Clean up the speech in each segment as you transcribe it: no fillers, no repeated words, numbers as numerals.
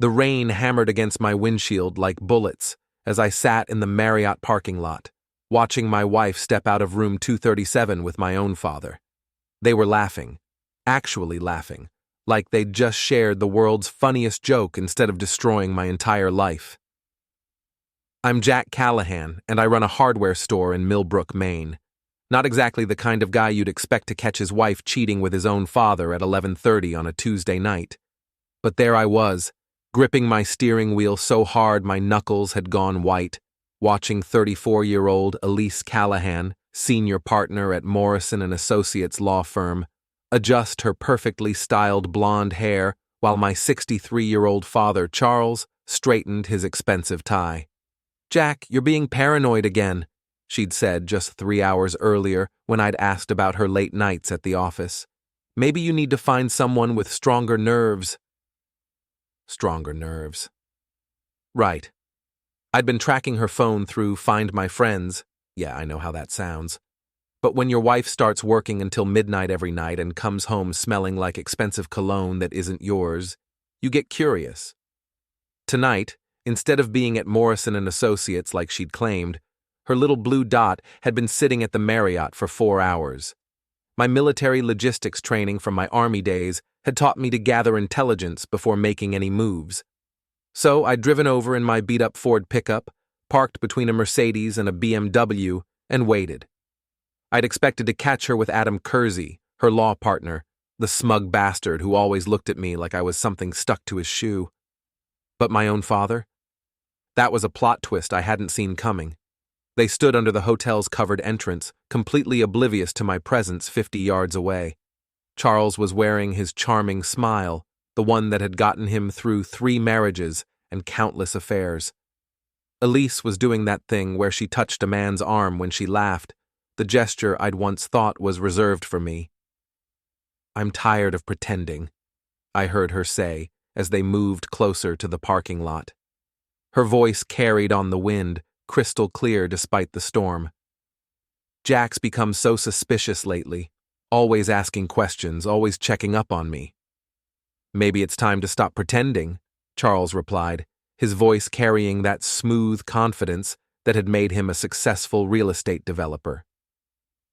The rain hammered against my windshield like bullets as I sat in the Marriott parking lot, watching my wife step out of room 237 with my own father. They were laughing, actually laughing, like they'd just shared the world's funniest joke instead of destroying my entire life. I'm Jack Callahan, and I run a hardware store in Millbrook, Maine. Not exactly the kind of guy you'd expect to catch his wife cheating with his own father at 11:30 on a Tuesday night. But there I was, gripping my steering wheel so hard my knuckles had gone white, watching 34-year-old Elise Callahan, senior partner at Morrison & Associates law firm, adjust her perfectly styled blonde hair while my 63-year-old father, Charles, straightened his expensive tie. "Jack, you're being paranoid again," she'd said just 3 hours earlier when I'd asked about her late nights at the office. "Maybe you need to find someone with stronger nerves." Stronger nerves. Right. I'd been tracking her phone through Find My Friends. Yeah, I know how that sounds. But when your wife starts working until midnight every night and comes home smelling like expensive cologne that isn't yours, you get curious. Tonight, instead of being at Morrison & Associates like she'd claimed, her little blue dot had been sitting at the Marriott for 4 hours. My military logistics training from my Army days had taught me to gather intelligence before making any moves. So I'd driven over in my beat-up Ford pickup, parked between a Mercedes and a BMW, and waited. I'd expected to catch her with Adam Kersey, her law partner, the smug bastard who always looked at me like I was something stuck to his shoe. But my own father? That was a plot twist I hadn't seen coming. They stood under the hotel's covered entrance, completely oblivious to my presence 50 yards away. Charles was wearing his charming smile, the one that had gotten him through 3 marriages and countless affairs. Elise was doing that thing where she touched a man's arm when she laughed, the gesture I'd once thought was reserved for me. "I'm tired of pretending," I heard her say as they moved closer to the parking lot. Her voice carried on the wind, crystal clear despite the storm. "Jack's become so suspicious lately, always asking questions, always checking up on me." "Maybe it's time to stop pretending," Charles replied, his voice carrying that smooth confidence that had made him a successful real estate developer.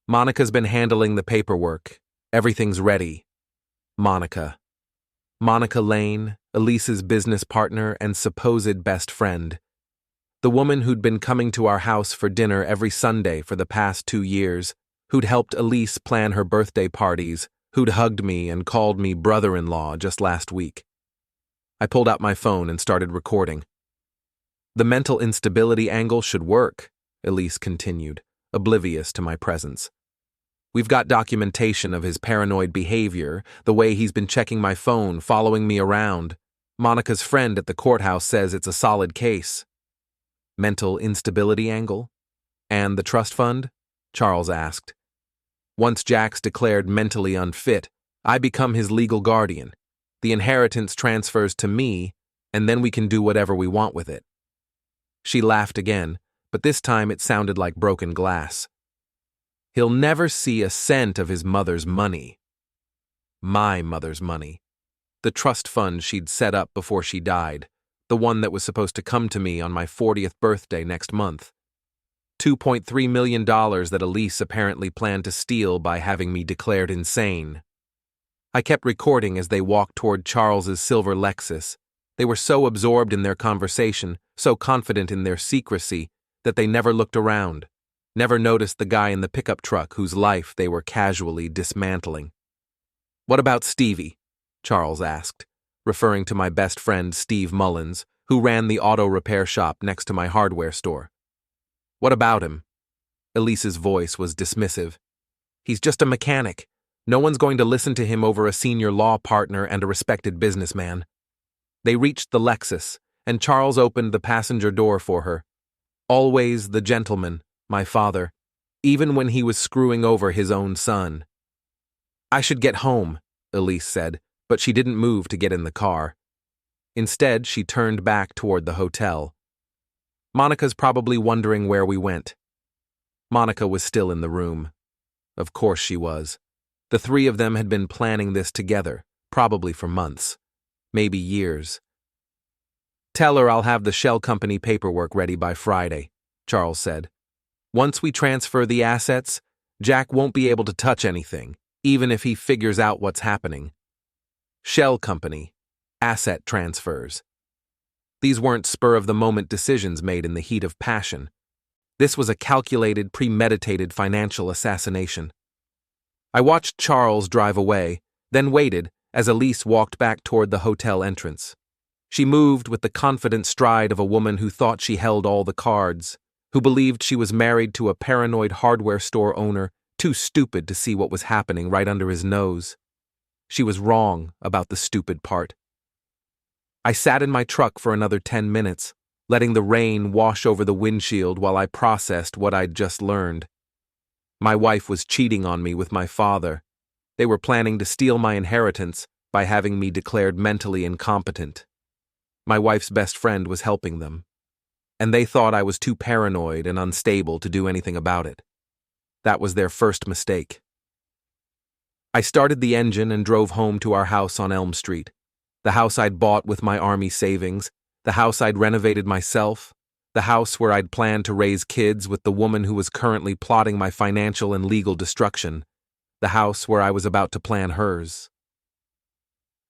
"Monica's been handling the paperwork. Everything's ready." Monica. Monica Lane, Elise's business partner and supposed best friend. The woman who'd been coming to our house for dinner every Sunday for the past 2 years, who'd helped Elise plan her birthday parties, who'd hugged me and called me brother-in-law just last week. I pulled out my phone and started recording. "The mental instability angle should work," Elise continued, oblivious to my presence. "We've got documentation of his paranoid behavior, the way he's been checking my phone, following me around. Monica's friend at the courthouse says it's a solid case." "Mental instability angle? And the trust fund?" Charles asked. "Once Jack's declared mentally unfit, I become his legal guardian. The inheritance transfers to me, and then we can do whatever we want with it." She laughed again, but this time it sounded like broken glass. "He'll never see a cent of his mother's money." My mother's money. The trust fund she'd set up before she died, the one that was supposed to come to me on my 40th birthday next month. $2.3 million that Elise apparently planned to steal by having me declared insane. I kept recording as they walked toward Charles's silver Lexus. They were so absorbed in their conversation, so confident in their secrecy, that they never looked around, never noticed the guy in the pickup truck whose life they were casually dismantling. "What about Stevie?" Charles asked, referring to my best friend Steve Mullins, who ran the auto repair shop next to my hardware store. "What about him?" Elise's voice was dismissive. "He's just a mechanic. No one's going to listen to him over a senior law partner and a respected businessman." They reached the Lexus, and Charles opened the passenger door for her. Always the gentleman, my father, even when he was screwing over his own son. "I should get home," Elise said, but she didn't move to get in the car. Instead, she turned back toward the hotel. "Monica's probably wondering where we went." Monica was still in the room. Of course she was. The 3 of them had been planning this together, probably for months, maybe years. Tell her I'll have the shell company paperwork ready by Friday, Charles said. Once we transfer the assets, Jack won't be able to touch anything, even if he figures out what's happening. Shell company, asset transfers. These weren't spur-of-the-moment decisions made in the heat of passion. This was a calculated, premeditated financial assassination. I watched Charles drive away, then waited as Elise walked back toward the hotel entrance. She moved with the confident stride of a woman who thought she held all the cards, who believed she was married to a paranoid hardware store owner too stupid to see what was happening right under his nose. She was wrong about the stupid part. I sat in my truck for another 10 minutes, letting the rain wash over the windshield while I processed what I'd just learned. My wife was cheating on me with my father. They were planning to steal my inheritance by having me declared mentally incompetent. My wife's best friend was helping them, and they thought I was too paranoid and unstable to do anything about it. That was their first mistake. I started the engine and drove home to our house on Elm Street, the house I'd bought with my army savings, the house I'd renovated myself, the house where I'd planned to raise kids with the woman who was currently plotting my financial and legal destruction, the house where I was about to plan hers.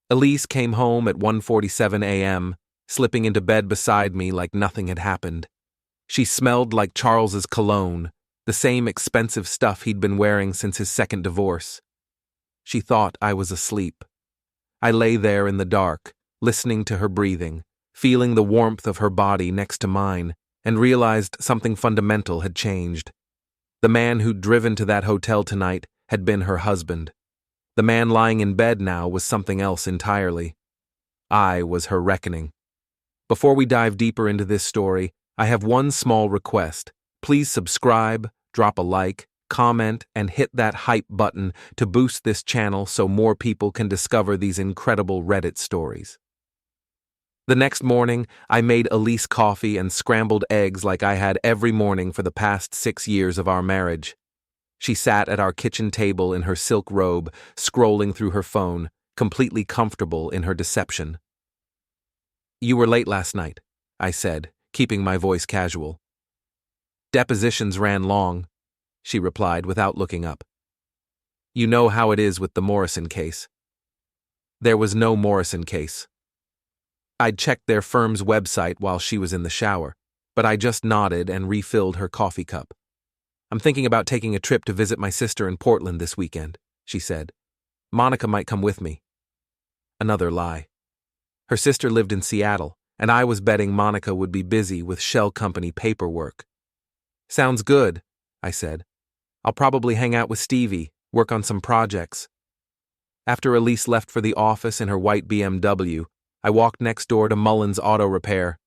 Elise came home at 1:47 a.m., slipping into bed beside me like nothing had happened. She smelled like Charles's cologne, the same expensive stuff he'd been wearing since his second divorce. She thought I was asleep. I lay there in the dark, listening to her breathing, feeling the warmth of her body next to mine, and realized something fundamental had changed. The man who'd driven to that hotel tonight had been her husband. The man lying in bed now was something else entirely. I was her reckoning. Before we dive deeper into this story, I have one small request. Please subscribe, drop a like, comment, and hit that hype button to boost this channel so more people can discover these incredible Reddit stories. The next morning, I made Elise coffee and scrambled eggs like I had every morning for the past 6 years of our marriage. She sat at our kitchen table in her silk robe, scrolling through her phone, completely comfortable in her deception. "You were late last night," I said, keeping my voice casual. "Depositions ran long," she replied without looking up. "You know how it is with the Morrison case." There was no Morrison case. I'd checked their firm's website while she was in the shower, but I just nodded and refilled her coffee cup. "I'm thinking about taking a trip to visit my sister in Portland this weekend," she said. "Monica might come with me." Another lie. Her sister lived in Seattle, and I was betting Monica would be busy with shell company paperwork. "Sounds good," I said. "I'll probably hang out with Stevie, work on some projects." After Elise left for the office in her white BMW, I walked next door to Mullins Auto Repair.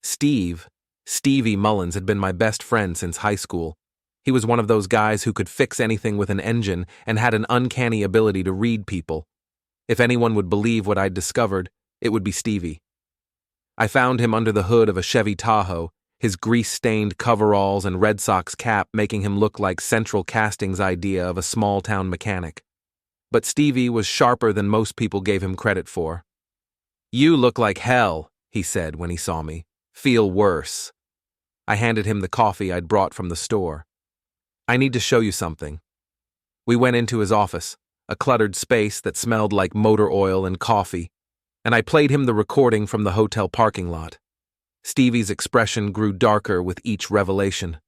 Stevie Mullins had been my best friend since high school. He was one of those guys who could fix anything with an engine and had an uncanny ability to read people. If anyone would believe what I'd discovered, it would be Stevie. I found him under the hood of a Chevy Tahoe, his grease-stained coveralls and Red Sox cap making him look like Central Casting's idea of a small-town mechanic. But Stevie was sharper than most people gave him credit for. "You look like hell," he said when he saw me. "Feel worse." I handed him the coffee I'd brought from the store. "I need to show you something." We went into his office, a cluttered space that smelled like motor oil and coffee, and I played him the recording from the hotel parking lot. Stevie's expression grew darker with each revelation.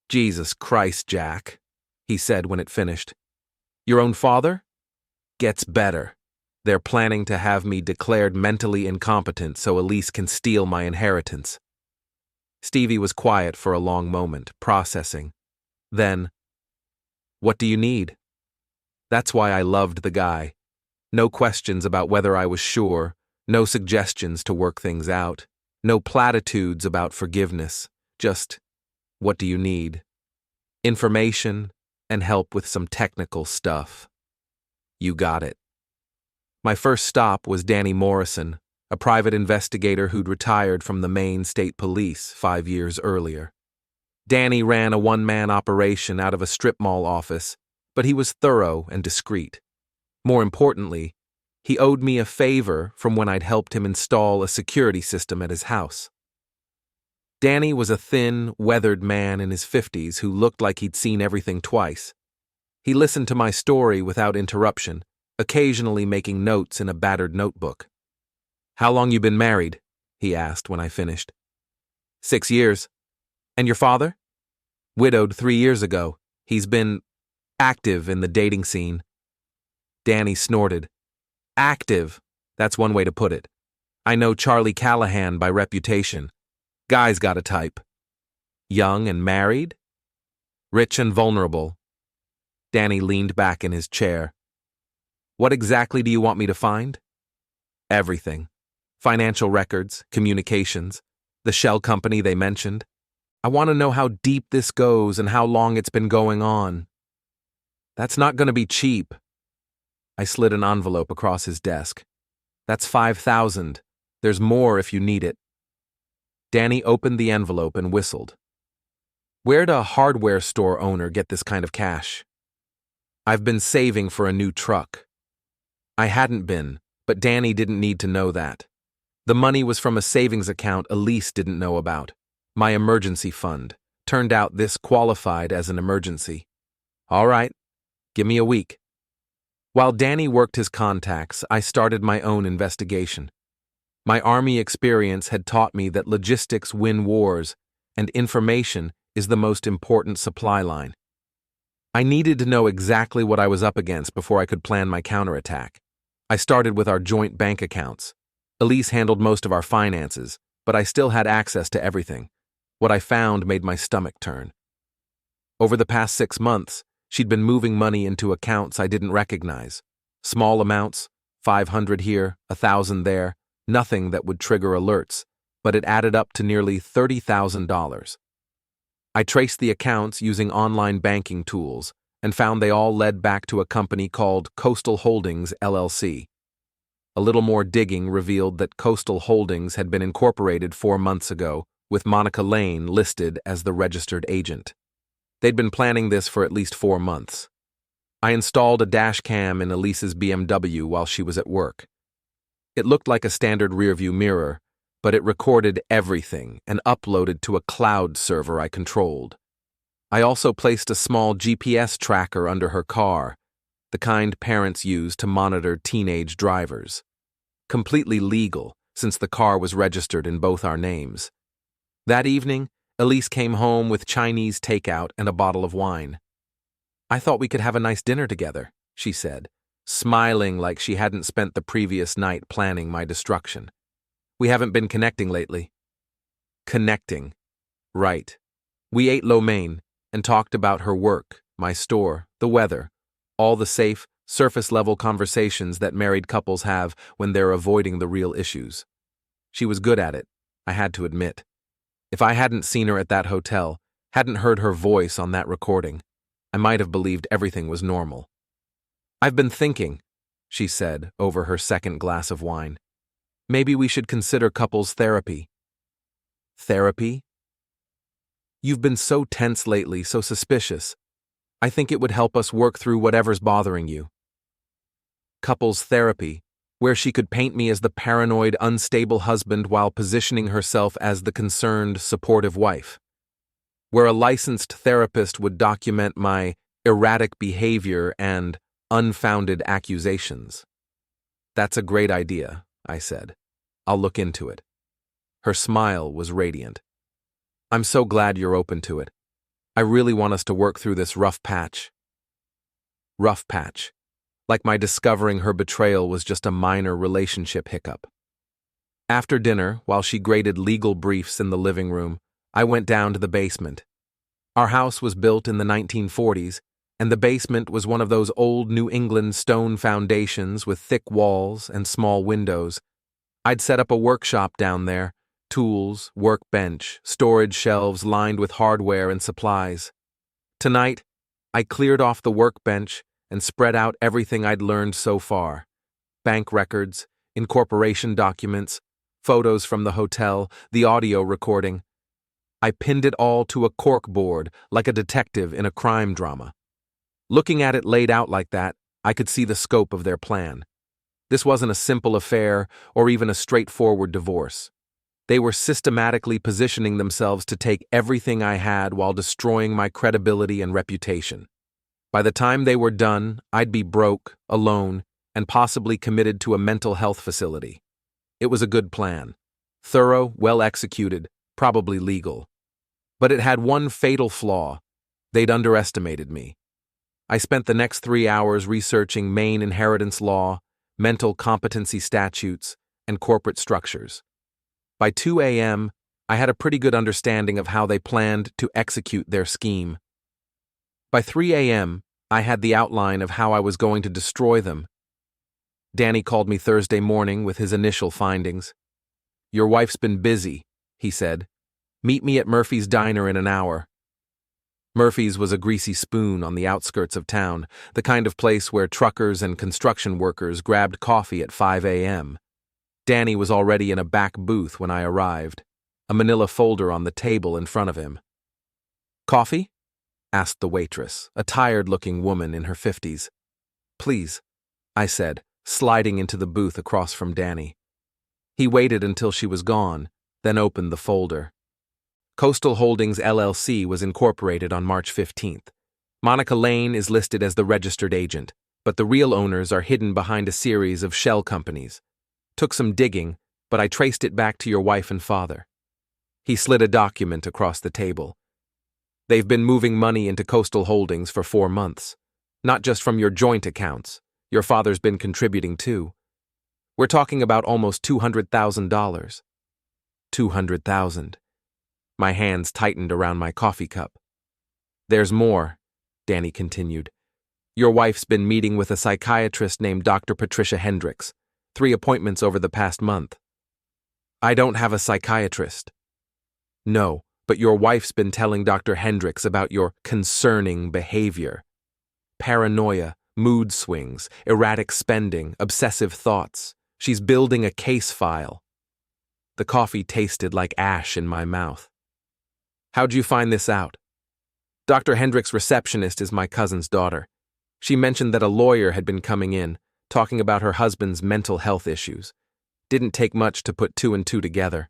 "Jesus Christ, Jack," he said when it finished. "Your own father? Gets better. They're planning to have me declared mentally incompetent so Elise can steal my inheritance." Stevie was quiet for a long moment, processing. Then, "What do you need?" That's why I loved the guy. No questions about whether I was sure, no suggestions to work things out, no platitudes about forgiveness, just, "What do you need?" Information and help with some technical stuff. You got it. My first stop was Danny Morrison, a private investigator who'd retired from the Maine State Police 5 years earlier. Danny ran a one-man operation out of a strip mall office, but he was thorough and discreet. More importantly, He owed me a favor from when I'd helped him install a security system at his house. Danny was a thin, weathered man in his 50s who looked like he'd seen everything twice. He listened to my story without interruption, occasionally making notes in a battered notebook. "How long you been married?" he asked when I finished. 6 years. "And your father?" "Widowed 3 years ago. He's been active in the dating scene." Danny snorted. "Active, that's one way to put it. I know Charlie Callahan by reputation. Guy's got a type." "Young and married?" "Rich and vulnerable." Danny leaned back in his chair. "What exactly do you want me to find?" "Everything. Financial records, communications, the shell company they mentioned. I want to know how deep this goes and how long it's been going on." "That's not going to be cheap." I slid an envelope across his desk. "That's $5,000. There's more if you need it." Danny opened the envelope and whistled. "Where'd a hardware store owner get this kind of cash?" "I've been saving for a new truck." I hadn't been, but Danny didn't need to know that. The money was from a savings account Elise didn't know about. My emergency fund. Turned out this qualified as an emergency. "All right, give me a week." While Danny worked his contacts, I started my own investigation. My Army experience had taught me that logistics win wars, and information is the most important supply line. I needed to know exactly what I was up against before I could plan my counterattack. I started with our joint bank accounts. Elise handled most of our finances, but I still had access to everything. What I found made my stomach turn. Over the past 6 months, she'd been moving money into accounts I didn't recognize. Small amounts, 500 here, 1,000 there, nothing that would trigger alerts, but it added up to nearly $30,000. I traced the accounts using online banking tools and found they all led back to a company called Coastal Holdings, LLC. A little more digging revealed that Coastal Holdings had been incorporated 4 months ago, with Monica Lane listed as the registered agent. They'd been planning this for at least 4 months. I installed a dash cam in Elise's BMW while she was at work. It looked like a standard rearview mirror, but it recorded everything and uploaded to a cloud server I controlled. I also placed a small GPS tracker under her car, the kind parents use to monitor teenage drivers. Completely legal, since the car was registered in both our names. That evening, Elise came home with Chinese takeout and a bottle of wine. "I thought we could have a nice dinner together," she said, smiling like she hadn't spent the previous night planning my destruction. "We haven't been connecting lately." Connecting. Right. We ate lo mein and talked about her work, my store, the weather, all the safe, surface-level conversations that married couples have when they're avoiding the real issues. She was good at it, I had to admit. If I hadn't seen her at that hotel, hadn't heard her voice on that recording, I might have believed everything was normal. "I've been thinking," she said over her second glass of wine. "Maybe we should consider couples therapy." "Therapy?" "You've been so tense lately, so suspicious. I think it would help us work through whatever's bothering you." Couples therapy, where she could paint me as the paranoid, unstable husband while positioning herself as the concerned, supportive wife. Where a licensed therapist would document my erratic behavior and unfounded accusations. "That's a great idea," I said. "I'll look into it." Her smile was radiant. "I'm so glad you're open to it. I really want us to work through this rough patch." Rough patch. Like my discovering her betrayal was just a minor relationship hiccup. After dinner, while she graded legal briefs in the living room, I went down to the basement. Our house was built in the 1940s, and the basement was one of those old New England stone foundations with thick walls and small windows. I'd set up a workshop down there, tools, workbench, storage shelves lined with hardware and supplies. Tonight, I cleared off the workbench and spread out everything I'd learned so far. Bank records, incorporation documents, photos from the hotel, the audio recording. I pinned it all to a corkboard like a detective in a crime drama. Looking at it laid out like that, I could see the scope of their plan. This wasn't a simple affair or even a straightforward divorce. They were systematically positioning themselves to take everything I had while destroying my credibility and reputation. By the time they were done, I'd be broke, alone, and possibly committed to a mental health facility. It was a good plan. Thorough, well executed, probably legal. But it had one fatal flaw. They'd underestimated me. I spent the next 3 hours researching Maine inheritance law, mental competency statutes, and corporate structures. By 2 a.m., I had a pretty good understanding of how they planned to execute their scheme. By 3 a.m., I had the outline of how I was going to destroy them. Danny called me Thursday morning with his initial findings. "Your wife's been busy," he said. "Meet me at Murphy's Diner in an hour." Murphy's was a greasy spoon on the outskirts of town, the kind of place where truckers and construction workers grabbed coffee at 5 a.m. Danny was already in a back booth when I arrived, a manila folder on the table in front of him. "Coffee?" asked the waitress, a tired-looking woman in her 50s. "Please," I said, sliding into the booth across from Danny. He waited until she was gone, then opened the folder. Coastal Holdings LLC was incorporated on March 15th. Monica Lane is listed as the registered agent, but the real owners are hidden behind a series of shell companies. Took some digging, but I traced it back to your wife and father. He slid a document across the table. They've been moving money into Coastal Holdings for 4 months. Not just from your joint accounts. Your father's been contributing too. We're talking about almost $200,000. $200,000. My hands tightened around my coffee cup. "There's more," Danny continued. "Your wife's been meeting with a psychiatrist named Dr. Patricia Hendricks. 3 appointments over the past month." "I don't have a psychiatrist." "No, but your wife's been telling Dr. Hendricks about your concerning behavior. Paranoia, mood swings, erratic spending, obsessive thoughts. She's building a case file." The coffee tasted like ash in my mouth. "How'd you find this out?" "Dr. Hendricks' receptionist is my cousin's daughter. She mentioned that a lawyer had been coming in, talking about her husband's mental health issues. Didn't take much to put 2 and 2 together."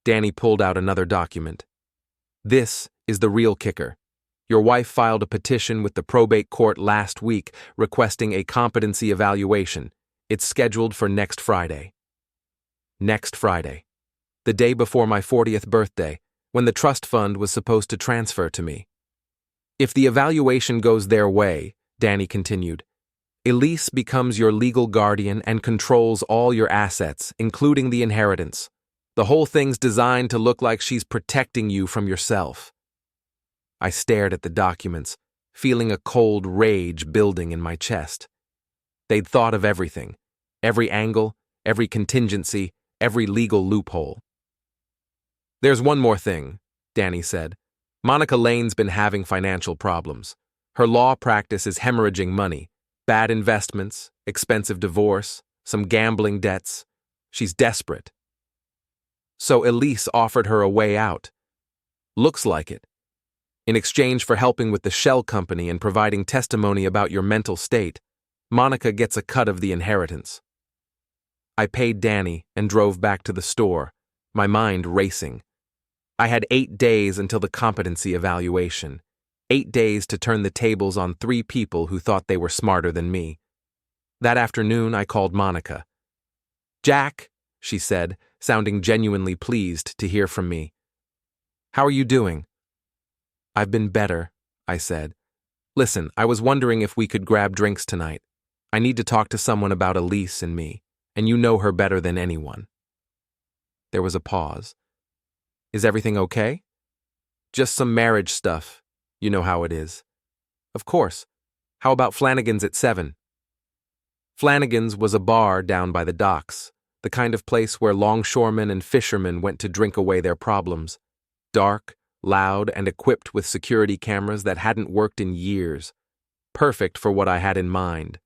Danny pulled out another document. "This is the real kicker. Your wife filed a petition with the probate court last week requesting a competency evaluation. It's scheduled for next Friday." Next Friday. The day before my 40th birthday, when the trust fund was supposed to transfer to me. "If the evaluation goes their way," Danny continued, "Elise becomes your legal guardian and controls all your assets, including the inheritance. The whole thing's designed to look like she's protecting you from yourself." I stared at the documents, feeling a cold rage building in my chest. They'd thought of everything, every angle, every contingency, every legal loophole. "There's one more thing," Danny said. "Monica Lane's been having financial problems. Her law practice is hemorrhaging money, bad investments, expensive divorce, some gambling debts. She's desperate. So Elise offered her a way out. Looks like it. In exchange for helping with the shell company and providing testimony about your mental state, Monica gets a cut of the inheritance." I paid Danny and drove back to the store, my mind racing. I had 8 days until the competency evaluation. 8 days to turn the tables on 3 people who thought they were smarter than me. That afternoon, I called Monica. "Jack," she said, sounding genuinely pleased to hear from me. "How are you doing?" "I've been better," I said. "Listen, I was wondering if we could grab drinks tonight. I need to talk to someone about Elise and me, and you know her better than anyone." There was a pause. "Is everything okay?" "Just some marriage stuff. You know how it is." "Of course. How about Flanagan's at 7? Flanagan's was a bar down by the docks, the kind of place where longshoremen and fishermen went to drink away their problems. Dark, loud, and equipped with security cameras that hadn't worked in years. Perfect for what I had in mind.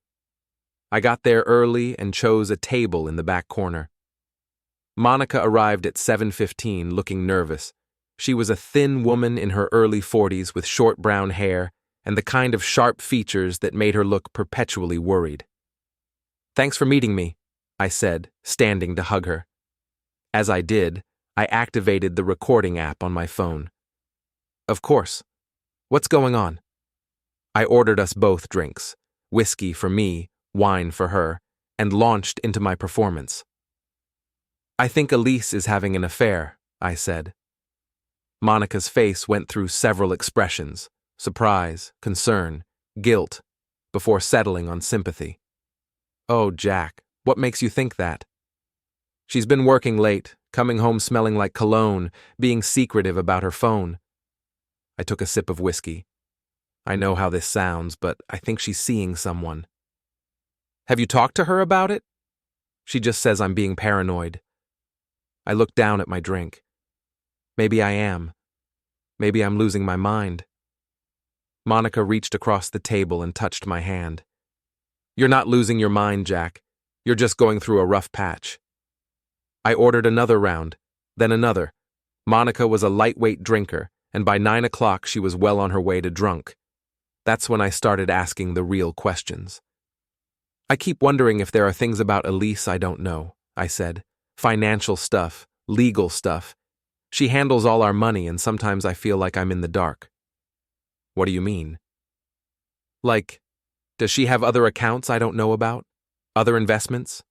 I got there early and chose a table in the back corner. Monica arrived at 7:15 looking nervous. She was a thin woman in her early 40s with short brown hair and the kind of sharp features that made her look perpetually worried. Thanks for meeting me, I said, standing to hug her. As I did, I activated the recording app on my phone. Of course. What's going on? I ordered us both drinks, whiskey for me, wine for her, and launched into my performance. I think Elise is having an affair, I said. Monica's face went through several expressions: surprise, concern, guilt, before settling on sympathy. Oh, Jack, what makes you think that? She's been working late, coming home smelling like cologne, being secretive about her phone. I took a sip of whiskey. I know how this sounds, but I think she's seeing someone. Have you talked to her about it? She just says I'm being paranoid. I looked down at my drink. Maybe I am. Maybe I'm losing my mind. Monica reached across the table and touched my hand. You're not losing your mind, Jack. You're just going through a rough patch. I ordered another round, then another. Monica was a lightweight drinker, and by 9 o'clock she was well on her way to drunk. That's when I started asking the real questions. I keep wondering if there are things about Elise I don't know, I said. Financial stuff, legal stuff. She handles all our money, and sometimes I feel like I'm in the dark. What do you mean? Like, does she have other accounts I don't know about? Other investments?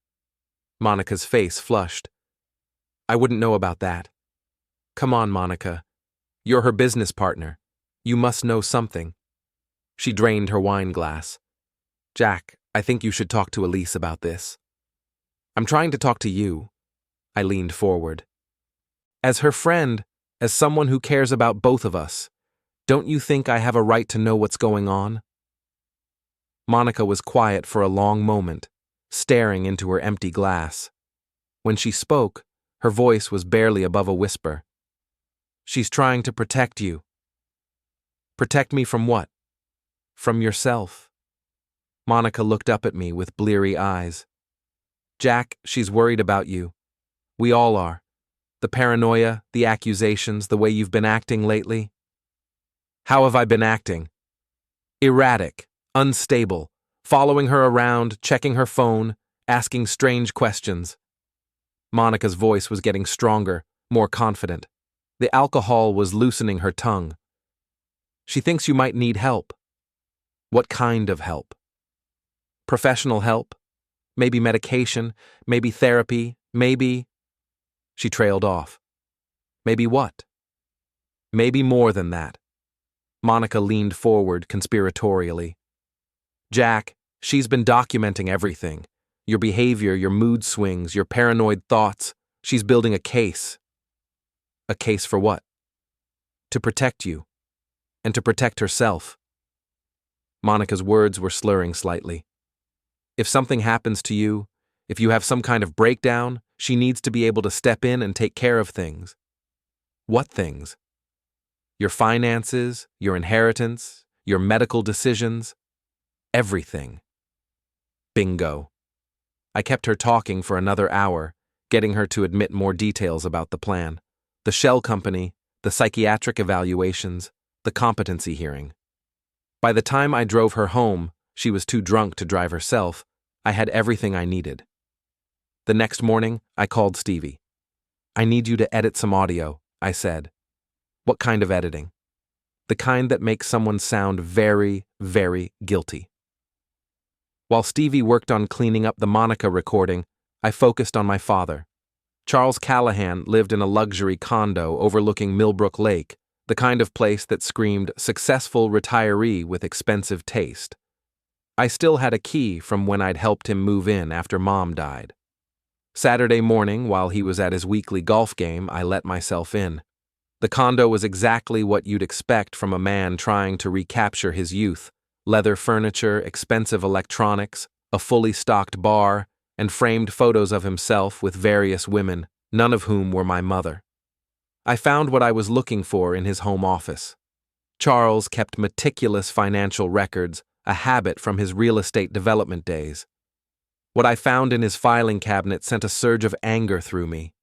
Monica's face flushed. I wouldn't know about that. Come on, Monica. You're her business partner. You must know something. She drained her wine glass. Jack, I think you should talk to Elise about this. I'm trying to talk to you. I leaned forward. As her friend, as someone who cares about both of us, don't you think I have a right to know what's going on? Monica was quiet for a long moment, staring into her empty glass. When she spoke, her voice was barely above a whisper. She's trying to protect you. Protect me from what? From yourself. Monica looked up at me with bleary eyes. Jack, she's worried about you. We all are. The paranoia, the accusations, the way you've been acting lately. How have I been acting? Erratic, unstable, following her around, checking her phone, asking strange questions. Monica's voice was getting stronger, more confident. The alcohol was loosening her tongue. She thinks you might need help. What kind of help? Professional help? Maybe medication? Maybe therapy? Maybe... She trailed off. Maybe what? Maybe more than that. Monica leaned forward conspiratorially. Jack, she's been documenting everything. Your behavior, your mood swings, your paranoid thoughts. She's building a case. A case for what? To protect you. And to protect herself. Monica's words were slurring slightly. If something happens to you, if you have some kind of breakdown, she needs to be able to step in and take care of things. What things? Your finances, your inheritance, your medical decisions, everything. Bingo. I kept her talking for another hour, getting her to admit more details about the plan. The shell company, the psychiatric evaluations, the competency hearing. By the time I drove her home, she was too drunk to drive herself. I had everything I needed. The next morning, I called Stevie. I need you to edit some audio, I said. What kind of editing? The kind that makes someone sound very, very guilty. While Stevie worked on cleaning up the Monica recording, I focused on my father. Charles Callahan lived in a luxury condo overlooking Millbrook Lake, the kind of place that screamed successful retiree with expensive taste. I still had a key from when I'd helped him move in after Mom died. Saturday morning, while he was at his weekly golf game, I let myself in. The condo was exactly what you'd expect from a man trying to recapture his youth. Leather furniture, expensive electronics, a fully stocked bar, and framed photos of himself with various women, none of whom were my mother. I found what I was looking for in his home office. Charles kept meticulous financial records, a habit from his real estate development days. What I found in his filing cabinet sent a surge of anger through me.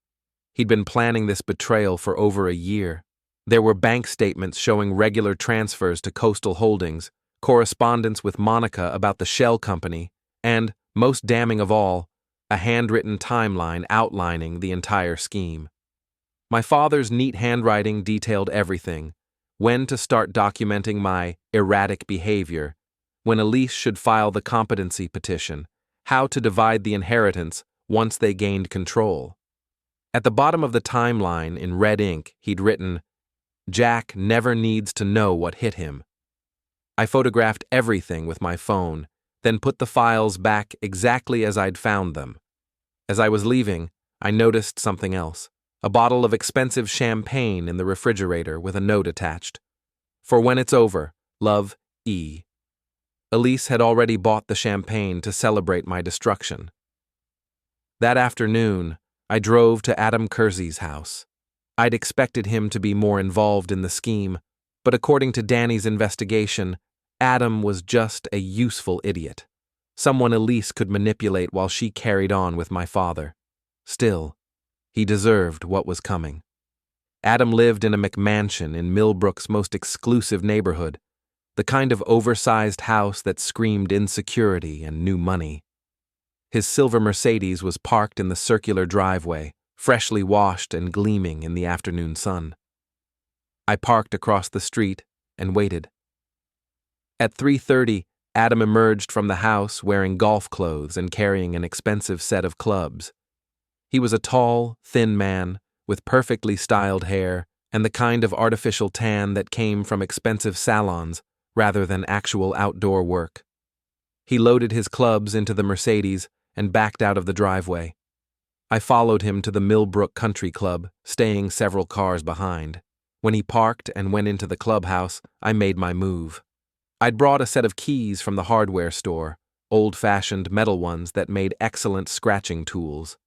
He'd been planning this betrayal for over a year. There were bank statements showing regular transfers to Coastal Holdings, correspondence with Monica about the shell company, and, Most damning of all, a handwritten timeline outlining the entire scheme. My father's neat handwriting detailed everything: when to start documenting my erratic behavior, when Elise should file the competency petition, how to divide the inheritance once they gained control. At the bottom of the timeline, in red ink, he'd written, "Jack never needs to know what hit him." I photographed everything with my phone, then put the files back exactly as I'd found them. As I was leaving, I noticed something else: a bottle of expensive champagne in the refrigerator with a note attached. "For when it's over, love, E." Elise had already bought the champagne to celebrate my destruction. That afternoon, I drove to Adam Kersey's house. I'd expected him to be more involved in the scheme, but according to Danny's investigation, Adam was just a useful idiot, someone Elise could manipulate while she carried on with my father. Still, he deserved what was coming. Adam lived in a McMansion in Millbrook's most exclusive neighborhood, the kind of oversized house that screamed insecurity and new money. His silver Mercedes was parked in the circular driveway, freshly washed and gleaming in the afternoon sun. I parked across the street and waited. At 3:30, Adam emerged from the house wearing golf clothes and carrying an expensive set of clubs. He was a tall, thin man with perfectly styled hair and the kind of artificial tan that came from expensive salons rather than actual outdoor work. He loaded his clubs into the Mercedes and backed out of the driveway. I followed him to the Millbrook Country Club, staying several cars behind. When he parked and went into the clubhouse, I made my move. I'd brought a set of keys from the hardware store, old-fashioned metal ones that made excellent scratching tools.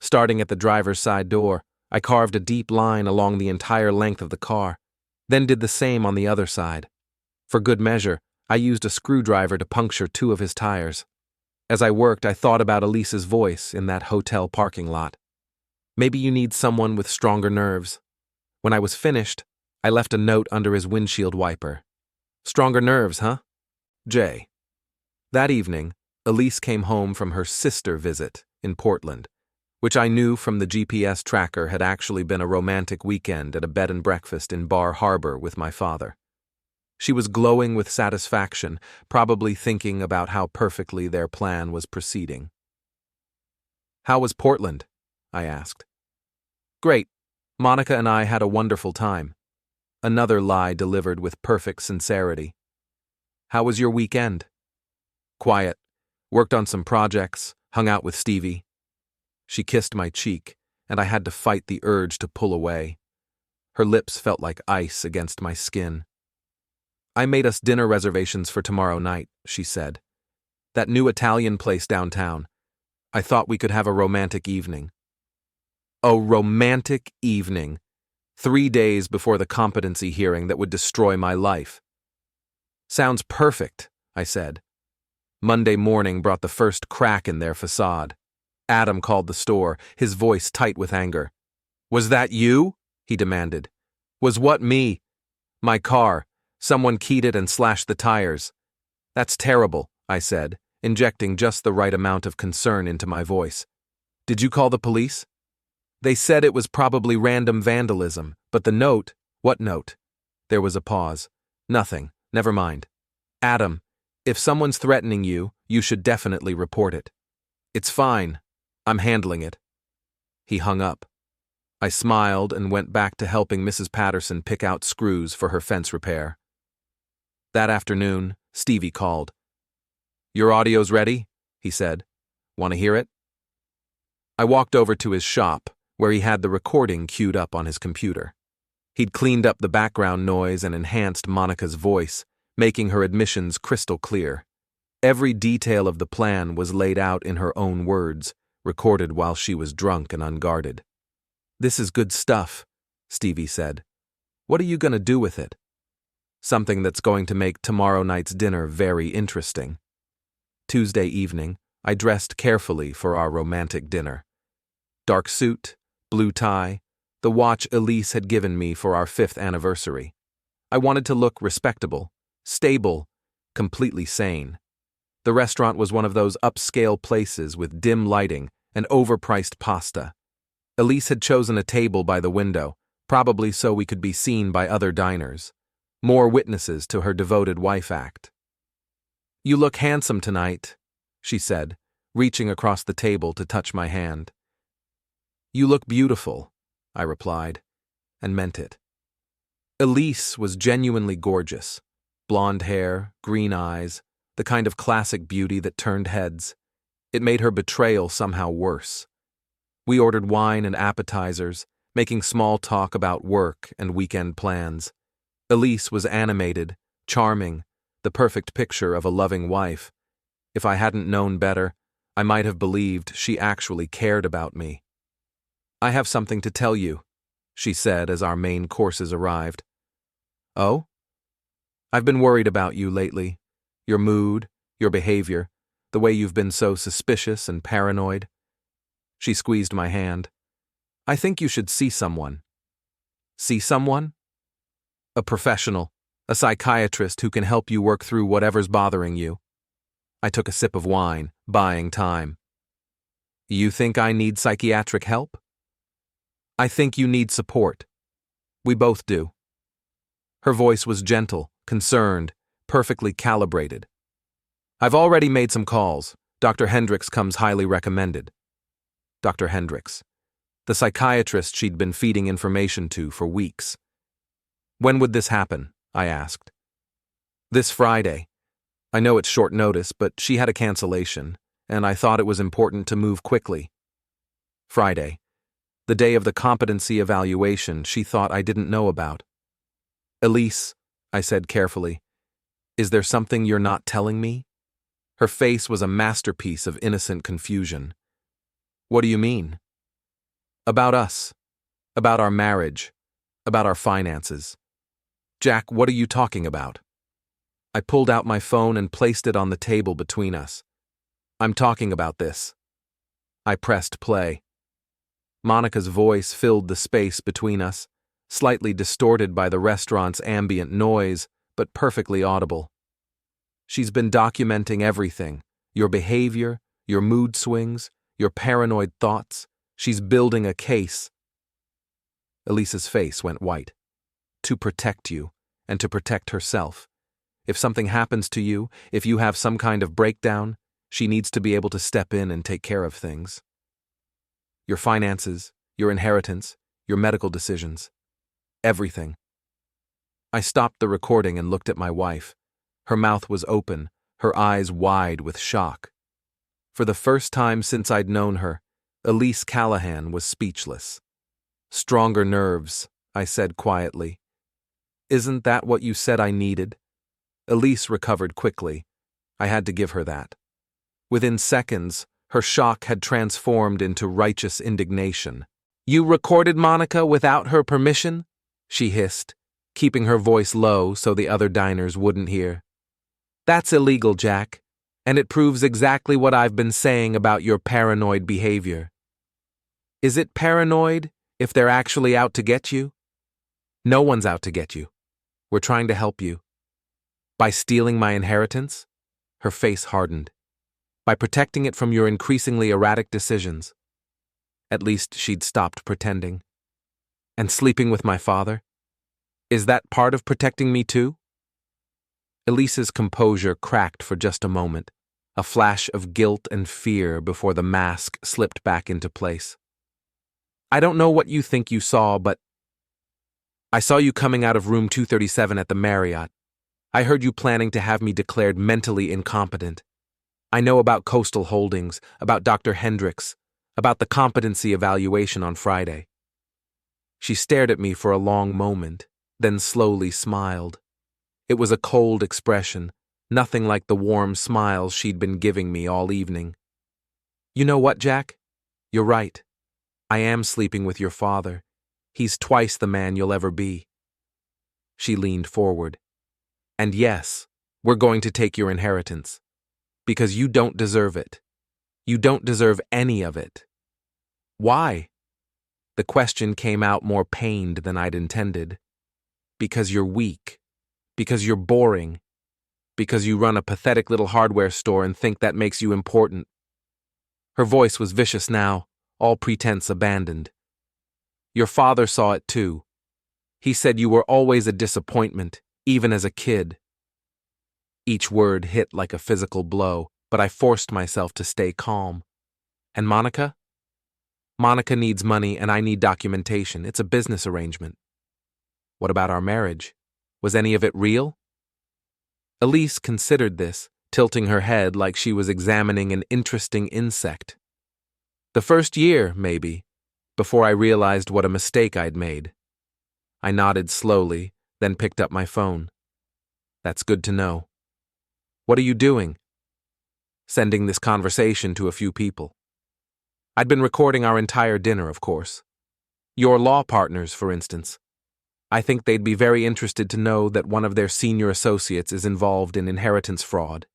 Starting at the driver's side door, I carved a deep line along the entire length of the car, then did the same on the other side. For good measure, I used a screwdriver to puncture 2 of his tires. As I worked, I thought about Elise's voice in that hotel parking lot. "Maybe you need someone with stronger nerves." When I was finished, I left a note under his windshield wiper. "Stronger nerves, huh? Jay." That evening, Elise came home from her sister visit in Portland, which I knew from the GPS tracker had actually been a romantic weekend at a bed and breakfast in Bar Harbor with my father. She was glowing with satisfaction, probably thinking about how perfectly their plan was proceeding. "How was Portland?" I asked. "Great. Monica and I had a wonderful time." Another lie delivered with perfect sincerity. "How was your weekend?" "Quiet. Worked on some projects, hung out with Stevie." She kissed my cheek, and I had to fight the urge to pull away. Her lips felt like ice against my skin. "I made us dinner reservations for tomorrow night," she said. "That new Italian place downtown. I thought we could have a romantic evening." A romantic evening. 3 days before the competency hearing that would destroy my life. "Sounds perfect," I said. Monday morning brought the first crack in their facade. Adam called the store, his voice tight with anger. "Was that you?" he demanded. "Was what me?" "My car. Someone keyed it and slashed the tires." "That's terrible," I said, injecting just the right amount of concern into my voice. "Did you call the police?" "They said it was probably random vandalism, but the note—" "What note?" There was a pause. "Nothing. Never mind." "Adam, if someone's threatening you, you should definitely report it." "It's fine. I'm handling it." He hung up. I smiled and went back to helping Mrs. Patterson pick out screws for her fence repair. That afternoon, Stevie called. "Your audio's ready?" he said. "Want to hear it?" I walked over to his shop, where he had the recording queued up on his computer. He'd cleaned up the background noise and enhanced Monica's voice, making her admissions crystal clear. Every detail of the plan was laid out in her own words, recorded while she was drunk and unguarded. "This is good stuff," Stevie said. "What are you going to do with it?" "Something that's going to make tomorrow night's dinner very interesting." Tuesday evening, I dressed carefully for our romantic dinner. Dark suit, blue tie, the watch Elise had given me for our 5th anniversary. I wanted to look respectable, stable, completely sane. The restaurant was one of those upscale places with dim lighting and overpriced pasta. Elise had chosen a table by the window, probably so we could be seen by other diners. More witnesses to her devoted wife act. "You look handsome tonight," she said, reaching across the table to touch my hand. "You look beautiful," I replied, and meant it. Elise was genuinely gorgeous. Blonde hair, green eyes, the kind of classic beauty that turned heads. It made her betrayal somehow worse. We ordered wine and appetizers, making small talk about work and weekend plans. Elise was animated, charming, the perfect picture of a loving wife. If I hadn't known better, I might have believed she actually cared about me. "I have something to tell you," she said as our main courses arrived. "Oh?" "I've been worried about you lately. Your mood, your behavior, the way you've been so suspicious and paranoid." She squeezed my hand. "I think you should see someone." "See someone?" "A professional, a psychiatrist who can help you work through whatever's bothering you." I took a sip of wine, buying time. "You think I need psychiatric help?" "I think you need support. We both do." Her voice was gentle, concerned, perfectly calibrated. "I've already made some calls. Dr. Hendricks comes highly recommended." Dr. Hendricks, the psychiatrist she'd been feeding information to for weeks. "When would this happen?" I asked. "This Friday. I know it's short notice, but she had a cancellation, and I thought it was important to move quickly." Friday, the day of the competency evaluation she thought I didn't know about. "Elise," I said carefully, "is there something you're not telling me?" Her face was a masterpiece of innocent confusion. "What do you mean?" "About us. About our marriage. About our finances." "Jack, what are you talking about?" I pulled out my phone and placed it on the table between us. "I'm talking about this." I pressed play. Monica's voice filled the space between us, slightly distorted by the restaurant's ambient noise, but perfectly audible. "She's been documenting everything, your behavior, your mood swings, your paranoid thoughts. She's building a case." Elise's face went white. "To protect you, and to protect herself. If something happens to you, if you have some kind of breakdown, she needs to be able to step in and take care of things. Your finances, your inheritance, your medical decisions. Everything." I stopped the recording and looked at my wife. Her mouth was open, her eyes wide with shock. For the first time since I'd known her, Elise Callahan was speechless. "Stronger nerves," I said quietly. "Isn't that what you said I needed?" Elise recovered quickly. I had to give her that. Within seconds, her shock had transformed into righteous indignation. "You recorded Monica without her permission?" she hissed, keeping her voice low so the other diners wouldn't hear. "That's illegal, Jack, and it proves exactly what I've been saying about your paranoid behavior." "Is it paranoid if they're actually out to get you?" "No one's out to get you. We're trying to help you." "By stealing my inheritance?" Her face hardened. "By protecting it from your increasingly erratic decisions?" At least she'd stopped pretending. "And sleeping with my father? Is that part of protecting me too?" Elise's composure cracked for just a moment, a flash of guilt and fear before the mask slipped back into place. "I don't know what you think you saw, but I saw you coming out of room 237 at the Marriott. I heard you planning to have me declared mentally incompetent. I know about Coastal Holdings, about Dr. Hendricks, about the competency evaluation on Friday." She stared at me for a long moment, then slowly smiled. It was a cold expression, nothing like the warm smiles she'd been giving me all evening. "You know what, Jack? You're right. I am sleeping with your father. He's twice the man you'll ever be." She leaned forward. "And yes, we're going to take your inheritance. Because you don't deserve it. You don't deserve any of it." "Why?" The question came out more pained than I'd intended. "Because you're weak. Because you're boring. Because you run a pathetic little hardware store and think that makes you important. Her voice was vicious now, all pretense abandoned. Your father saw it too. He said you were always a disappointment, even as a kid. Each word hit like a physical blow, but I forced myself to stay calm. And Monica? Monica needs money and I need documentation. It's a business arrangement. What about our marriage? Was any of it real? Elise considered this, tilting her head like she was examining an interesting insect. The first year, maybe, before I realized what a mistake I'd made. I nodded slowly, then picked up my phone. That's good to know. What are you doing? Sending this conversation to a few people. I'd been recording our entire dinner, of course. Your law partners, for instance. I think they'd be very interested to know that one of their senior associates is involved in inheritance fraud.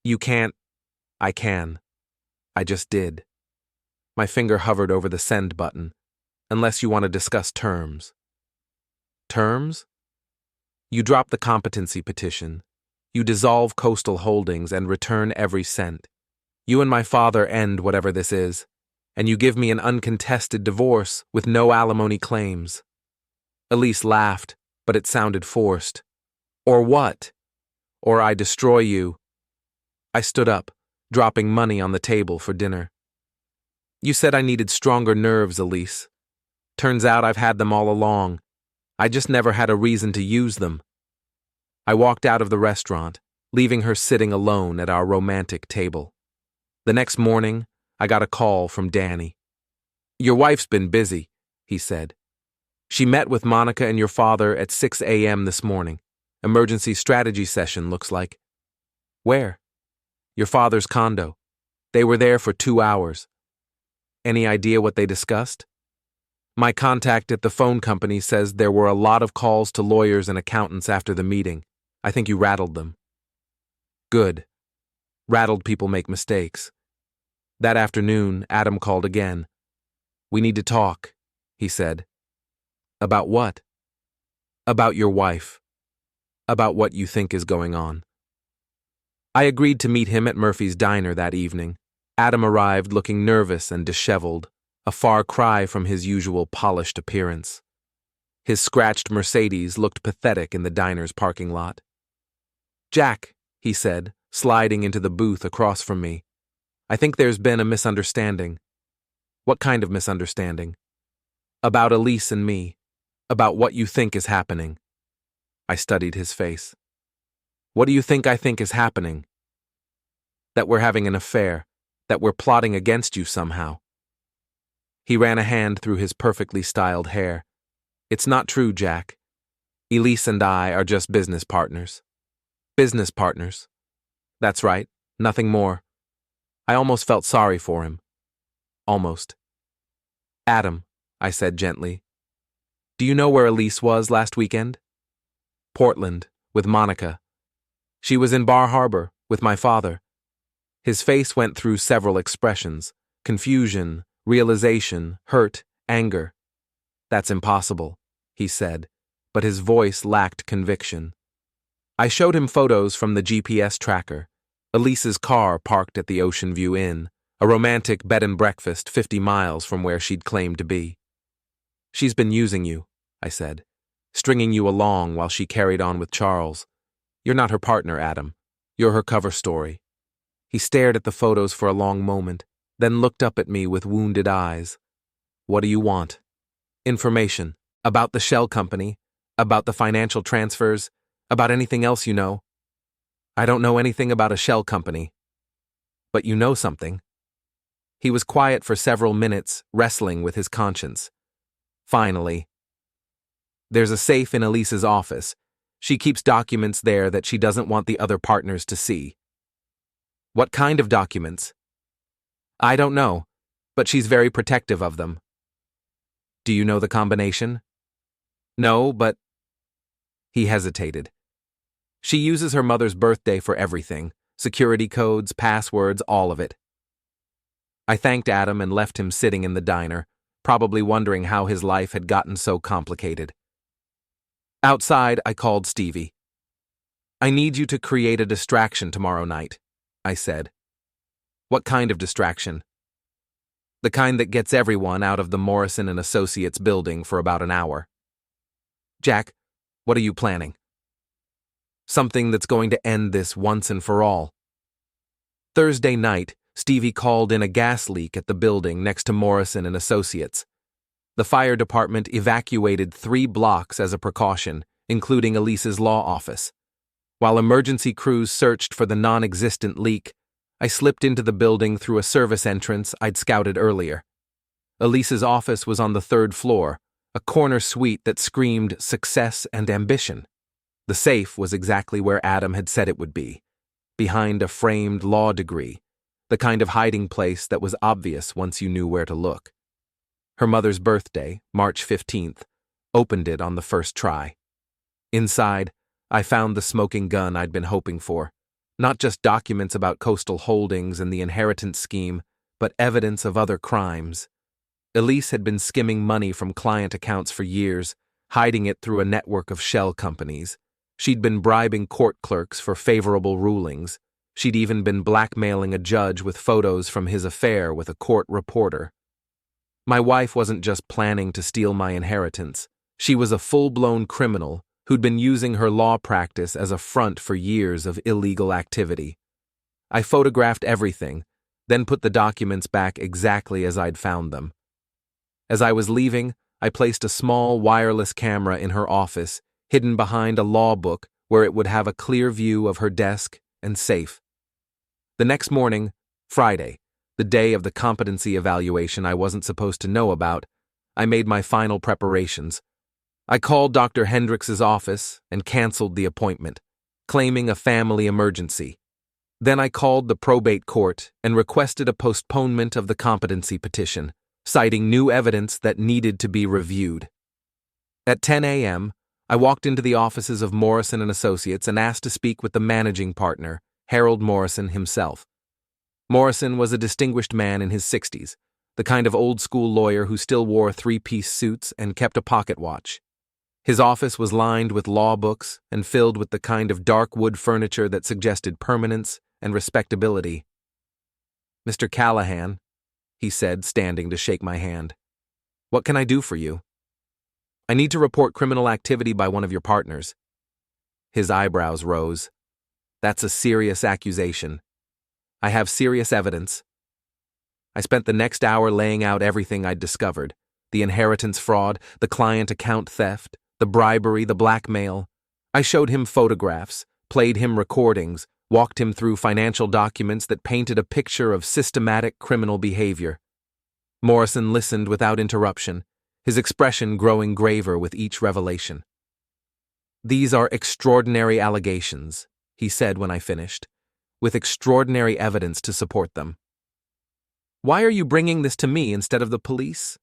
You can't. I can. I just did. My finger hovered over the send button. Unless you want to discuss terms. Terms? You drop the competency petition. You dissolve Coastal Holdings and return every cent. You and my father end whatever this is, and you give me an uncontested divorce with no alimony claims. Elise laughed, but it sounded forced. Or what? Or I destroy you. I stood up, dropping money on the table for dinner. You said I needed stronger nerves, Elise. Turns out I've had them all along. I just never had a reason to use them. I walked out of the restaurant, leaving her sitting alone at our romantic table. The next morning, I got a call from Danny. Your wife's been busy, he said. She met with Monica and your father at 6 a.m. this morning. Emergency strategy session, looks like. Where? Your father's condo. They were there for 2 hours. Any idea what they discussed? My contact at the phone company says there were a lot of calls to lawyers and accountants after the meeting. I think you rattled them. Good. Rattled people make mistakes. That afternoon, Adam called again. We need to talk, he said. About what? About your wife. About what you think is going on. I agreed to meet him at Murphy's Diner that evening. Adam arrived looking nervous and disheveled, a far cry from his usual polished appearance. His scratched Mercedes looked pathetic in the diner's parking lot. Jack, he said, sliding into the booth across from me. I think there's been a misunderstanding. What kind of misunderstanding? About Elise and me. About what you think is happening. I studied his face. What do you think I think is happening? That we're having an affair. That we're plotting against you somehow. He ran a hand through his perfectly styled hair. It's not true, Jack. Elise and I are just business partners. Business partners. That's right, nothing more. I almost felt sorry for him. Almost. Adam, I said gently. Do you know where Elise was last weekend? Portland, with Monica. She was in Bar Harbor, with my father. His face went through several expressions: confusion, realization, hurt, anger. That's impossible, he said, but his voice lacked conviction. I showed him photos from the GPS tracker. Elise's car parked at the Ocean View Inn, a romantic bed and breakfast 50 miles from where she'd claimed to be. She's been using you, I said, stringing you along while she carried on with Charles. You're not her partner, Adam. You're her cover story. He stared at the photos for a long moment, then looked up at me with wounded eyes. What do you want? Information. About the shell company. About the financial transfers. About anything else you know. I don't know anything about a shell company. But you know something. He was quiet for several minutes, wrestling with his conscience. Finally. There's a safe in Elise's office. She keeps documents there that she doesn't want the other partners to see. What kind of documents? I don't know, but she's very protective of them. Do you know the combination? No, but... He hesitated. She uses her mother's birthday for everything. Security codes, passwords, all of it. I thanked Adam and left him sitting in the diner, probably wondering how his life had gotten so complicated. Outside, I called Stevie. I need you to create a distraction tomorrow night, I said. What kind of distraction? The kind that gets everyone out of the Morrison and Associates building for about an hour. Jack, what are you planning? Something that's going to end this once and for all. Thursday night, Stevie called in a gas leak at the building next to Morrison and Associates. The fire department evacuated 3 blocks as a precaution, including Elise's law office. While emergency crews searched for the non-existent leak, I slipped into the building through a service entrance I'd scouted earlier. Elise's office was on the 3rd floor, a corner suite that screamed success and ambition. The safe was exactly where Adam had said it would be, behind a framed law degree, the kind of hiding place that was obvious once you knew where to look. Her mother's birthday, March 15th, opened it on the first try. Inside, I found the smoking gun I'd been hoping for. Not just documents about Coastal Holdings and the inheritance scheme, but evidence of other crimes. Elise had been skimming money from client accounts for years, hiding it through a network of shell companies. She'd been bribing court clerks for favorable rulings. She'd even been blackmailing a judge with photos from his affair with a court reporter. My wife wasn't just planning to steal my inheritance. She was a full-blown criminal who'd been using her law practice as a front for years of illegal activity. I photographed everything, then put the documents back exactly as I'd found them. As I was leaving, I placed a small wireless camera in her office, hidden behind a law book where it would have a clear view of her desk and safe. The next morning, Friday, the day of the competency evaluation I wasn't supposed to know about, I made my final preparations. I called Dr. Hendrix's office and canceled the appointment, claiming a family emergency. Then I called the probate court and requested a postponement of the competency petition, citing new evidence that needed to be reviewed. At 10 a.m., I walked into the offices of Morrison and Associates and asked to speak with the managing partner, Harold Morrison himself. Morrison was a distinguished man in his 60s, the kind of old-school lawyer who still wore 3-piece suits and kept a pocket watch. His office was lined with law books and filled with the kind of dark wood furniture that suggested permanence and respectability. "Mr. Callahan," he said, standing to shake my hand. "What can I do for you?" "I need to report criminal activity by one of your partners." His eyebrows rose. "That's a serious accusation. I have serious evidence." I spent the next hour laying out everything I'd discovered: the inheritance fraud, the client account theft, the bribery, the blackmail. I showed him photographs, played him recordings, walked him through financial documents that painted a picture of systematic criminal behavior. Morrison listened without interruption, his expression growing graver with each revelation. "These are extraordinary allegations," he said when I finished, "with extraordinary evidence to support them." "Why are you bringing this to me instead of the police?"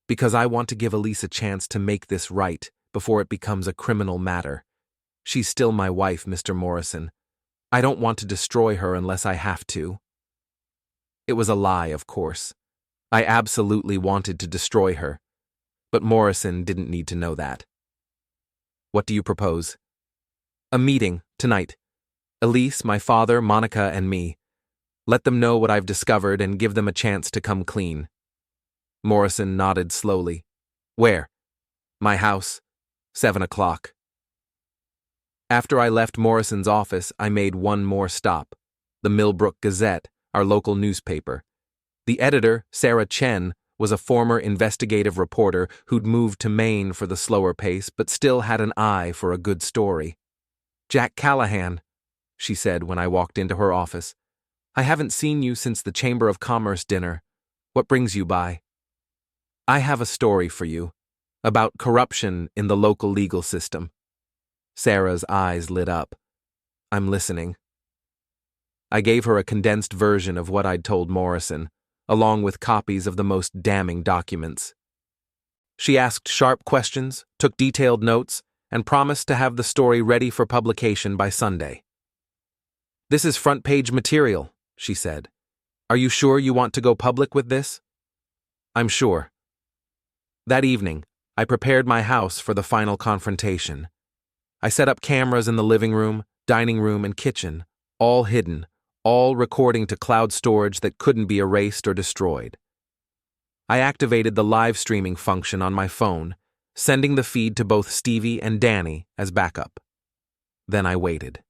"Because I want to give Elise a chance to make this right before it becomes a criminal matter. She's still my wife, Mr. Morrison. I don't want to destroy her unless I have to." It was a lie, of course. I absolutely wanted to destroy her. But Morrison didn't need to know that. "What do you propose?" "A meeting, tonight. Elise, my father, Monica, and me. Let them know what I've discovered and give them a chance to come clean." Morrison nodded slowly. "Where?" "My house. 7 o'clock. After I left Morrison's office, I made one more stop: the Millbrook Gazette, our local newspaper. The editor, Sarah Chen, was a former investigative reporter who'd moved to Maine for the slower pace but still had an eye for a good story. "Jack Callahan," she said when I walked into her office. "I haven't seen you since the Chamber of Commerce dinner. What brings you by?" "I have a story for you, about corruption in the local legal system." Sarah's eyes lit up. "I'm listening." I gave her a condensed version of what I'd told Morrison, along with copies of the most damning documents. She asked sharp questions, took detailed notes, and promised to have the story ready for publication by Sunday. "This is front-page material," she said. "Are you sure you want to go public with this?" "I'm sure." That evening, I prepared my house for the final confrontation. I set up cameras in the living room, dining room, and kitchen, all hidden, all recording to cloud storage that couldn't be erased or destroyed. I activated the live streaming function on my phone, sending the feed to both Stevie and Danny as backup. Then I waited.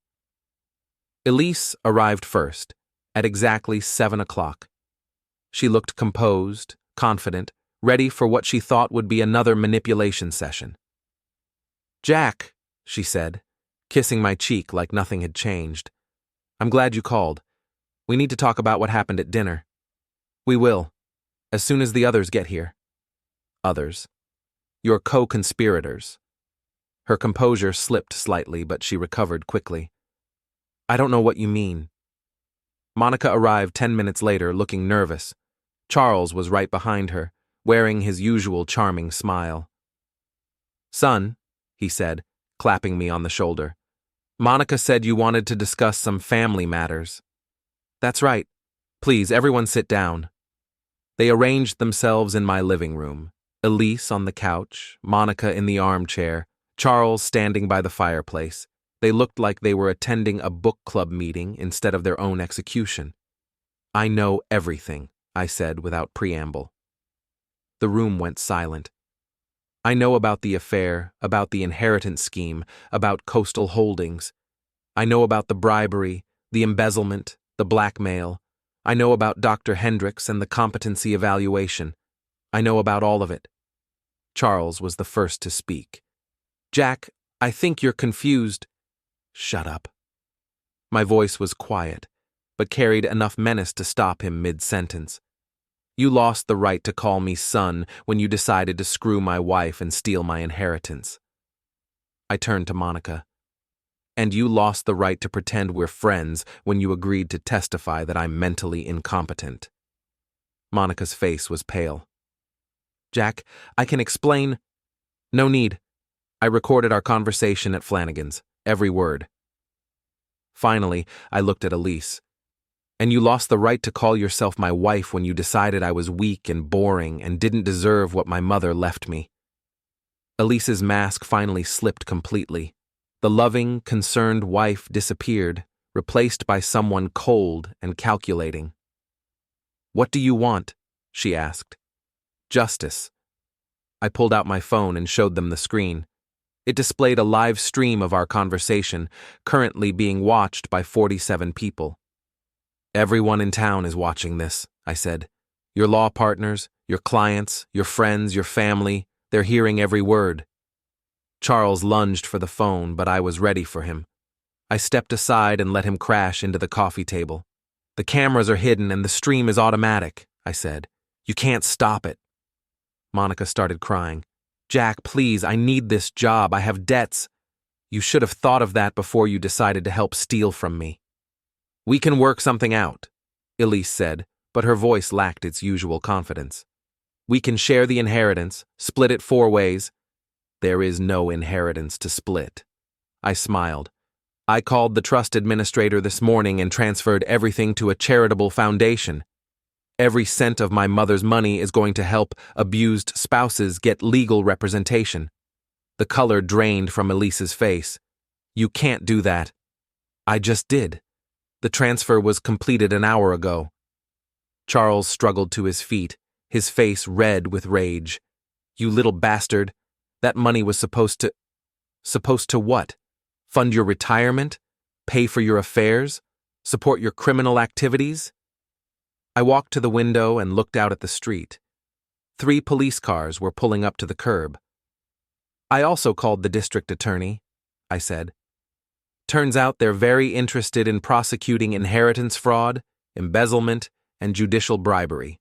Elise arrived first, at exactly 7 o'clock. She looked composed, confident, ready for what she thought would be another manipulation session. "Jack," she said, kissing my cheek like nothing had changed. "I'm glad you called. We need to talk about what happened at dinner." "We will, as soon as the others get here." "Others? Your co-conspirators." Her composure slipped slightly, but she recovered quickly. "I don't know what you mean." Monica arrived 10 minutes later, looking nervous. Charles was right behind her, wearing his usual charming smile. "Son," he said, clapping me on the shoulder, "Monica said you wanted to discuss some family matters." "That's right. Please, everyone sit down." They arranged themselves in my living room, Elise on the couch, Monica in the armchair, Charles standing by the fireplace. They looked like they were attending a book club meeting instead of their own execution. "I know everything," I said without preamble. The room went silent. "I know about the affair, about the inheritance scheme, about Coastal Holdings. I know about the bribery, the embezzlement, the blackmail. I know about Dr. Hendricks and the competency evaluation. I know about all of it." Charles was the first to speak. "Jack, I think you're confused." "Shut up." My voice was quiet, but carried enough menace to stop him mid-sentence. "You lost the right to call me son when you decided to screw my wife and steal my inheritance." I turned to Monica. "And you lost the right to pretend we're friends when you agreed to testify that I'm mentally incompetent." Monica's face was pale. "Jack, I can explain." "No need. I recorded our conversation at Flanagan's, every word." Finally, I looked at Elise. "And you lost the right to call yourself my wife when you decided I was weak and boring and didn't deserve what my mother left me." Elise's mask finally slipped completely. The loving, concerned wife disappeared, replaced by someone cold and calculating. "What do you want?" she asked. "Justice." I pulled out my phone and showed them the screen. It displayed a live stream of our conversation, currently being watched by 47 people. "Everyone in town is watching this," I said. "Your law partners, your clients, your friends, your family, they're hearing every word." Charles lunged for the phone, but I was ready for him. I stepped aside and let him crash into the coffee table. "The cameras are hidden and the stream is automatic," I said. "You can't stop it." Monica started crying. "Jack, please, I need this job. I have debts." "You should have thought of that before you decided to help steal from me." "We can work something out," Elise said, but her voice lacked its usual confidence. "We can share the inheritance, split it 4 ways." "There is no inheritance to split." I smiled. "I called the trust administrator this morning and transferred everything to a charitable foundation. Every cent of my mother's money is going to help abused spouses get legal representation." The color drained from Elise's face. "You can't do that." "I just did. The transfer was completed an hour ago." Charles struggled to his feet, his face red with rage. "You little bastard. That money was supposed to... Supposed to what? Fund your retirement? Pay for your affairs? Support your criminal activities?" I walked to the window and looked out at the street. 3 police cars were pulling up to the curb. "I also called the district attorney," I said. "Turns out they're very interested in prosecuting inheritance fraud, embezzlement, and judicial bribery."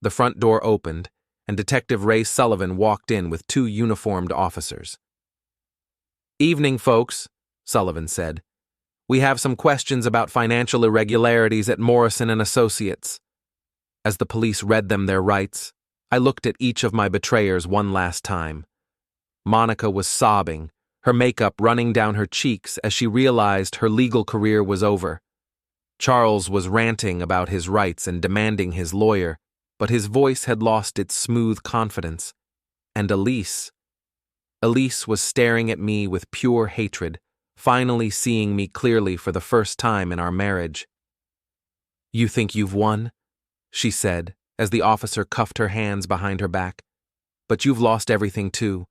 The front door opened, and Detective Ray Sullivan walked in with 2 uniformed officers. "Evening, folks," Sullivan said. "We have some questions about financial irregularities at Morrison and Associates." As the police read them their rights, I looked at each of my betrayers one last time. Monica was sobbing, her makeup running down her cheeks as she realized her legal career was over. Charles was ranting about his rights and demanding his lawyer, but his voice had lost its smooth confidence. And Elise, Elise was staring at me with pure hatred, finally seeing me clearly for the first time in our marriage. "You think you've won?" she said, as the officer cuffed her hands behind her back. "But you've lost everything too.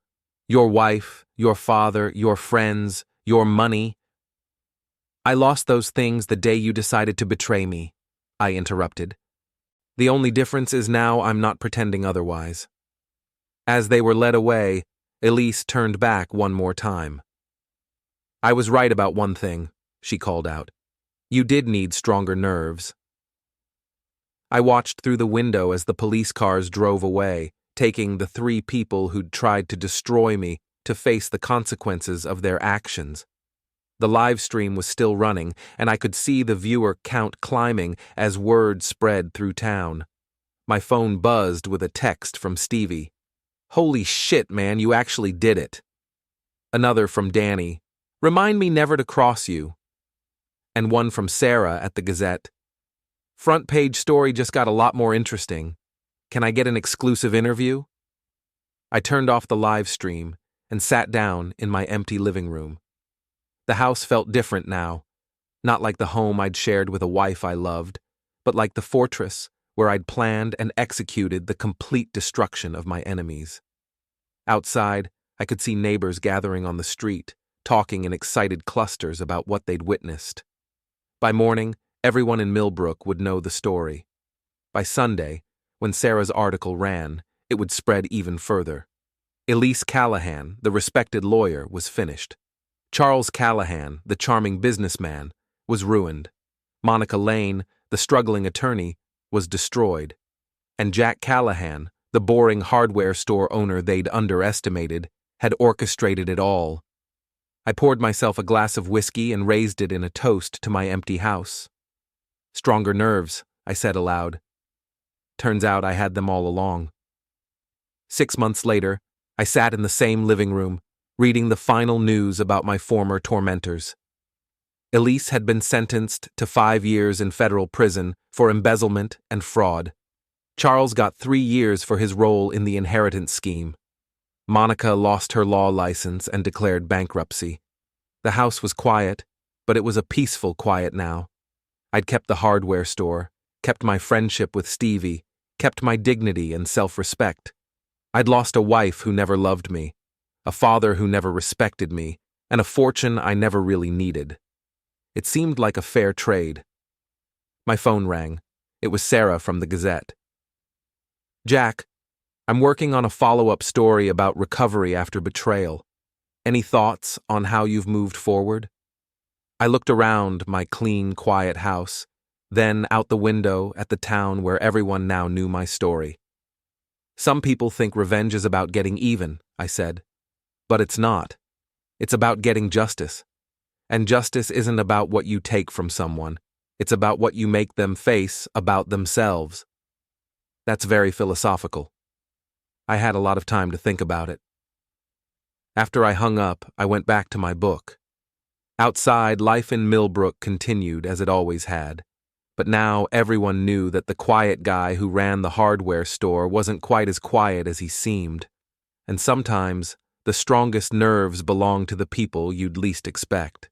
Your wife, your father, your friends, your money." "I lost those things the day you decided to betray me," I interrupted. "The only difference is now I'm not pretending otherwise." As they were led away, Elise turned back one more time. "I was right about one thing," she called out. "You did need stronger nerves." I watched through the window as the police cars drove away, taking the 3 people who'd tried to destroy me to face the consequences of their actions. The live stream was still running, and I could see the viewer count climbing as word spread through town. My phone buzzed with a text from Stevie. "Holy shit, man, you actually did it." Another from Danny. "Remind me never to cross you." And one from Sarah at the Gazette. "Front page story just got a lot more interesting. Can I get an exclusive interview?" I turned off the live stream and sat down in my empty living room. The house felt different now, not like the home I'd shared with a wife I loved, but like the fortress where I'd planned and executed the complete destruction of my enemies. Outside, I could see neighbors gathering on the street, talking in excited clusters about what they'd witnessed. By morning, everyone in Millbrook would know the story. By Sunday, when Sarah's article ran, it would spread even further. Elise Callahan, the respected lawyer, was finished. Charles Callahan, the charming businessman, was ruined. Monica Lane, the struggling attorney, was destroyed. And Jack Callahan, the boring hardware store owner they'd underestimated, had orchestrated it all. I poured myself a glass of whiskey and raised it in a toast to my empty house. "Stronger nerves," I said aloud. Turns out I had them all along. 6 months later, I sat in the same living room, reading the final news about my former tormentors. Elise had been sentenced to 5 years in federal prison for embezzlement and fraud. Charles got 3 years for his role in the inheritance scheme. Monica lost her law license and declared bankruptcy. The house was quiet, but it was a peaceful quiet now. I'd kept the hardware store, kept my friendship with Stevie, kept my dignity and self-respect. I'd lost a wife who never loved me, a father who never respected me, and a fortune I never really needed. It seemed like a fair trade. My phone rang. It was Sarah from the Gazette. "Jack, I'm working on a follow-up story about recovery after betrayal. Any thoughts on how you've moved forward?" I looked around my clean, quiet house, then out the window at the town where everyone now knew my story. "Some people think revenge is about getting even," I said. "But it's not. It's about getting justice. And justice isn't about what you take from someone. It's about what you make them face about themselves." That's very philosophical. I had a lot of time to think about it. After I hung up, I went back to my book. Outside, life in Millbrook continued as it always had. But now everyone knew that the quiet guy who ran the hardware store wasn't quite as quiet as he seemed. And sometimes, the strongest nerves belong to the people you'd least expect.